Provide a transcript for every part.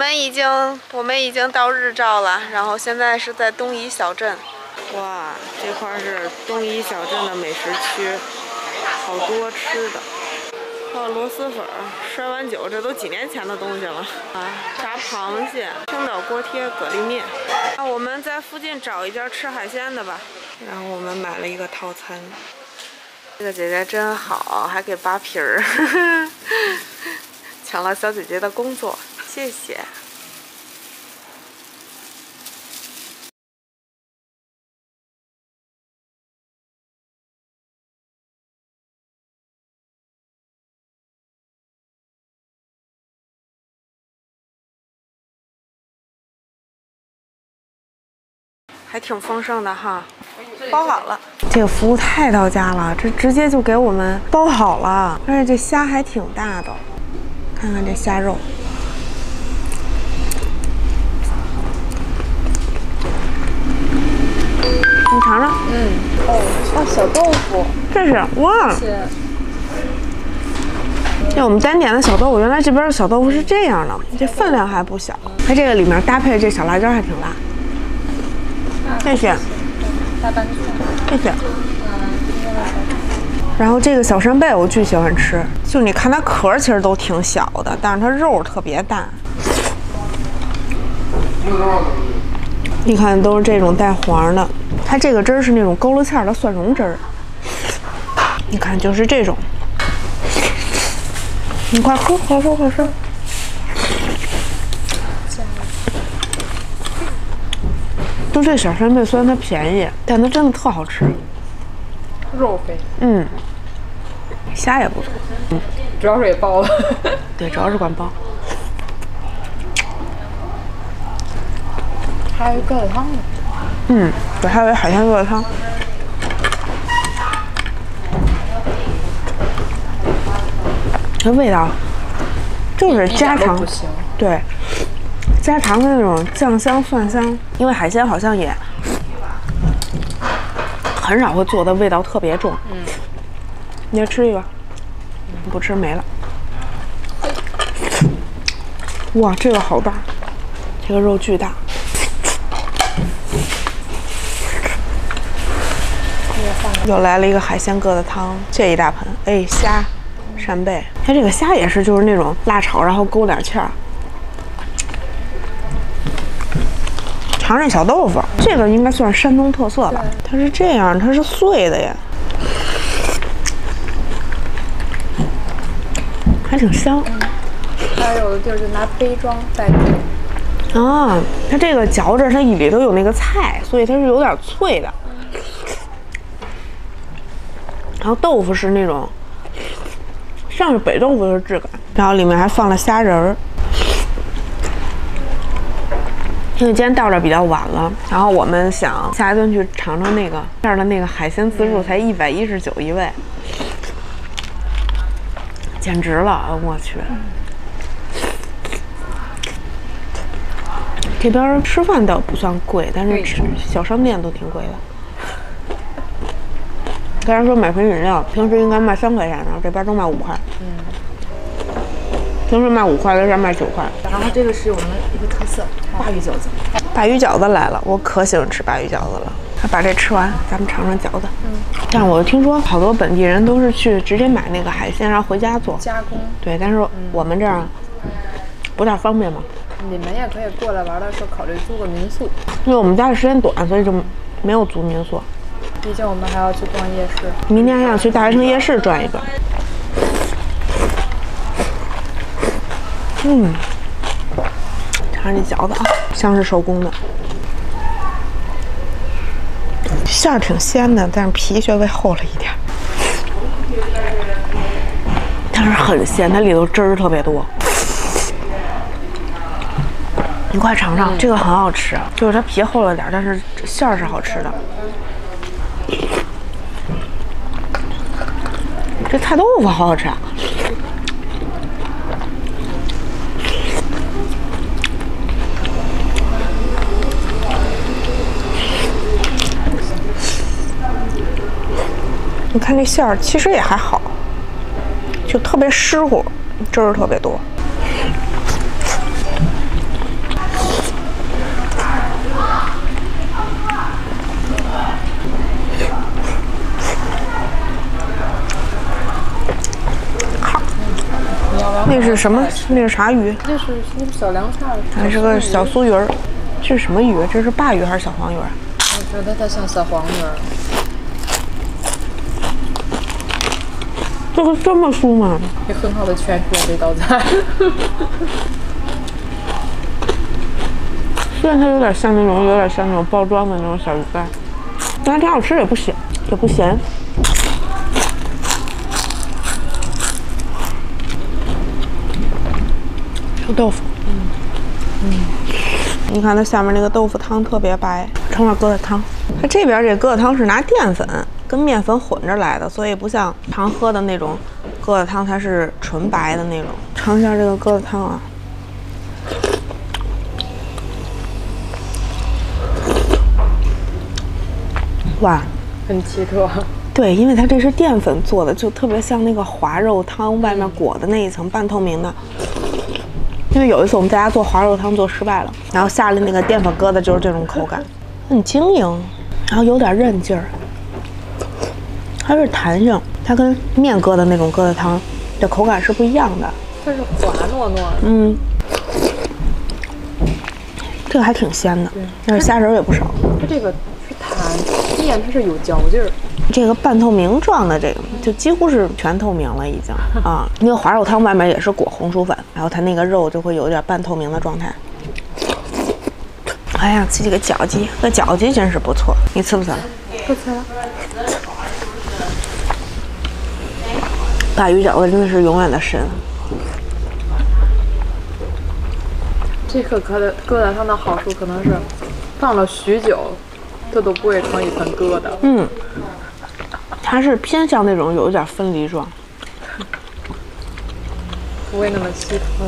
们已经到日照了，然后现在是在东夷小镇。哇，这块是东夷小镇的美食区，好多吃的。还有螺蛳粉、摔碗酒，这都几年前的东西了啊！炸螃蟹、青岛锅贴、蛤蜊面。那我们在附近找一家吃海鲜的吧。然后我们买了一个套餐。这个姐姐真好，还给扒皮儿，抢了小姐姐的工作，谢谢。还挺丰盛的哈，包好了。这个服务太到家了，这直接就给我们包好了，而且这虾还挺大的，看看这虾肉。你尝尝。哦，小豆腐。这是哇。这我们单点的小豆腐，原来这边的小豆腐是这样的，这分量还不小。它这个里面搭配这小辣椒还挺辣。谢谢。大拌菜。谢谢。然后这个小扇贝我巨喜欢吃，就你看它壳其实都挺小的，但是它肉特别大。你看都是这种带黄的，它这个汁儿是那种勾了芡的蒜蓉汁儿。你看就是这种，你快喝，快喝，快吃。就这小扇贝虽然它便宜，但它真的特好吃。肉肥。虾也不错。主要是也包了。对，主要是管包。还有疙瘩汤呢。对，还有一海鲜疙瘩汤。这味道就是家常，对，家常的那种酱香蒜香。因为海鲜好像也很少会做的味道特别重。你要吃一个？不吃没了。哇，这个好大，这个肉巨大。又来了一个海鲜疙瘩汤，这一大盆。哎，虾、扇贝，它这个虾也是就是那种辣炒，然后勾点芡。尝这小豆腐，这个应该算是山东特色吧？它是这样，它是碎的呀，还挺香。还有的地儿就拿杯装代替。啊，它这个嚼着，它里头有那个菜，所以它是有点脆的。然后豆腐是那种像是北豆腐的质感，然后里面还放了虾仁儿。因为今天到这比较晚了，然后我们想下一顿去尝尝那个这儿的那个海鲜自助，才119一位，简直了！我去，这边吃饭倒不算贵，但是吃小商店都挺贵的。刚才说买瓶饮料，平时应该卖3块钱，然后这边都卖5块。平时卖5块，在这卖9块。然后这个是我们一个特色，鲅鱼饺子。鲅鱼饺子来了，我可喜欢吃鲅鱼饺子了。把这吃完，咱们尝尝饺子。但是我听说好多本地人都是去直接买那个海鲜，然后回家做加工。对，但是我们这儿不太方便嘛。你们也可以过来玩的时候考虑租个民宿。因为我们家的时间短，所以就没有租民宿。毕竟我们还要去逛夜市。明天还想去大学城夜市转一转。尝尝这饺子啊，像是手工的，馅儿挺鲜的，但是皮稍微厚了一点，但是很鲜，它里头汁儿特别多。你快尝尝，这个很好吃，就是它皮厚了点，但是馅儿是好吃的。这菜豆腐好好吃啊！你看这馅儿其实也还好，就特别湿乎，汁儿特别多。那是什么？那是啥鱼？那是小凉菜，还是个小酥鱼儿。这是什么鱼？这是鲅鱼还是小黄鱼？我觉得它像小黄鱼。这个这么酥吗？也很好的诠释了这道菜。虽然它有点像那种包装的那种小鱼干，但它挺好吃，也不咸，也不咸。臭豆腐，你看它下面那个豆腐汤特别白，成了疙瘩汤。它这边这疙瘩汤是拿淀粉跟面粉混着来的，所以不像常喝的那种疙瘩汤，它是纯白的那种。尝一下这个疙瘩汤啊。哇，很奇特。对，因为它这是淀粉做的，就特别像那个滑肉汤外面裹的那一层半透明的。因为有一次我们在家做滑肉汤做失败了，然后下了那个淀粉疙瘩就是这种口感，很晶莹，然后有点韧劲儿，它是弹性，它跟面疙瘩那种疙瘩汤的口感是不一样的。它是滑糯糯的。嗯，这个还挺鲜的，但是虾仁也不少。它这个是弹面，它是有嚼劲儿。这个半透明状的这个就几乎是全透明了已经啊，那个滑肉汤外面也是裹红薯粉，然后它那个肉就会有点半透明的状态。哎呀，吃这个饺子，这饺子真是不错，你吃不吃？不吃了。鲅鱼饺子真的是永远的神。这个疙瘩汤的好处可能是放了许久，它都不会成一层疙瘩。嗯。它是偏向那种有一点分离状，不会那么稀脱。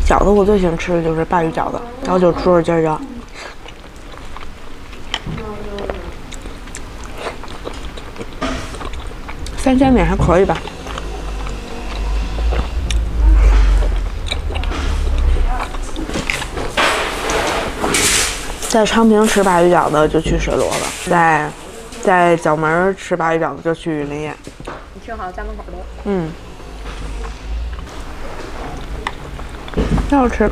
饺子我最喜欢吃的就是鲅鱼饺子，然后就是猪肉尖椒。三鲜面还可以吧。在昌平吃鲅鱼饺子就去水螺子，在角门吃鲅鱼饺子就去林业。你正好家门口的。嗯，挺好吃。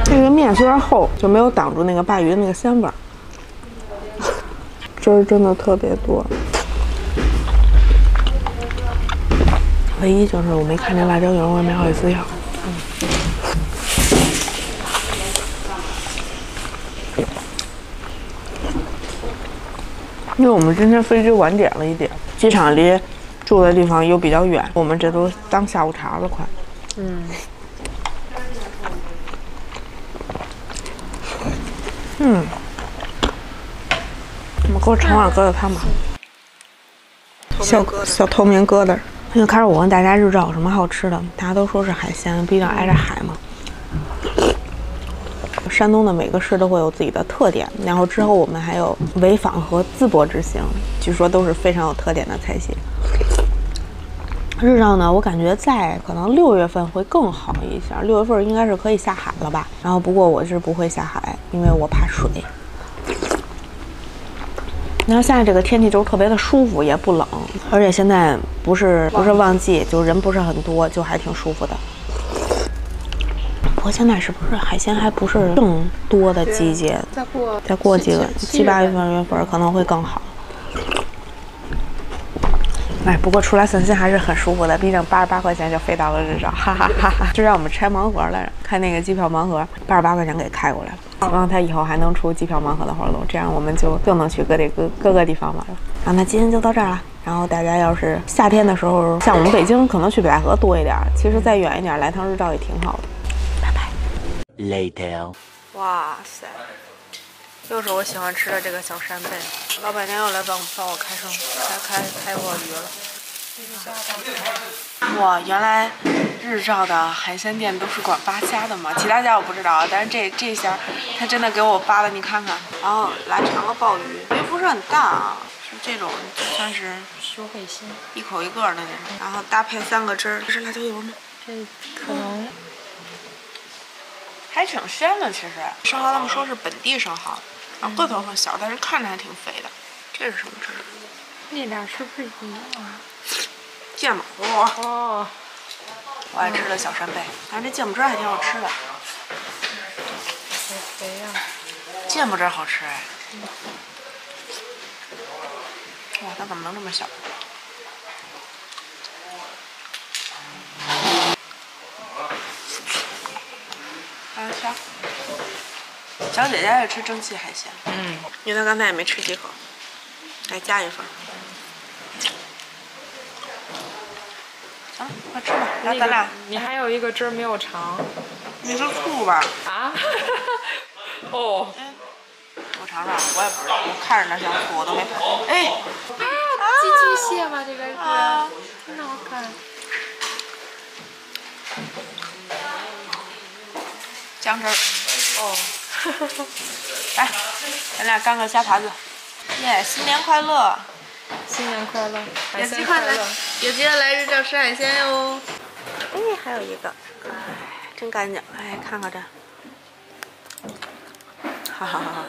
这个面虽然厚，就没有挡住那个鲅鱼的那个鲜味儿，汁儿真的特别多。唯一就是我没看见辣椒油，我也没好意思要。因为我们今天飞机晚点了一点，机场离住的地方又比较远，我们这都当下午茶了快。我们给我盛碗疙瘩汤吧，小透明疙瘩。就开始我问大家日照有什么好吃的，大家都说是海鲜，毕竟挨着海嘛。山东的每个市都会有自己的特点，然后之后我们还有潍坊和淄博之行，据说都是非常有特点的菜系。日照呢，我感觉在可能6月份会更好一些，6月份应该是可以下海了吧。然后不过我是不会下海，因为我怕水。然后现在这个天气就特别的舒服，也不冷，而且现在不是旺季，就人不是很多，就还挺舒服的。不过现在是不是海鲜还不是正多的季节？再过几个7、8月份可能会更好。哎，不过出来散心还是很舒服的，毕竟88块钱就飞到了日照，哈哈哈哈！就让我们拆盲盒来着，看那个机票盲盒，88块钱给开过来了。希望他以后还能出机票盲盒的活动，这样我们就更能去各个地方玩了。然后那今天就到这儿了。然后大家要是夏天的时候，像我们北京可能去北戴河多一点，其实再远一点来趟日照也挺好的。拜拜。Later。哇塞！又是我喜欢吃的这个小扇贝，老板娘又来帮我开过鱼了。哇，原来日照的海鲜店都是管扒虾的嘛，其他家我不知道，但是这下他真的给我扒了，你看看。然后来长了鲍鱼，鱼不是很大啊，是这种就算是修背心，一口一个的那种，然后搭配3个汁儿。这是辣椒油吗？这可能还挺鲜的，其实生蚝他们说是本地生蚝。然后个头很小，但是看着还挺肥的。这是什么汁儿？那俩是不是一样啊？芥末。哇，哦，我爱吃的小扇贝，但是这芥末汁儿还挺好吃的。好肥呀！芥末汁儿好吃哎。哇，它怎么能这么小？还有小姐姐爱吃蒸汽海鲜，因为她刚才也没吃几口，再加一份。行，快吃吧，来咱俩。你还有一个汁儿没有尝你是醋吧？啊？哦，我尝尝，我也不知道，我看着那像醋，我都没碰。哎，寄居蟹吗？这个是，真的好可爱。姜汁儿。哦，来，咱俩干个虾盘子。耶，新年快乐！新年快乐，海有机会来，鲜快乐。有机会来日照吃海鲜哟。哎，还有一个，哎，真干净。哎，看看这，哈哈哈哈。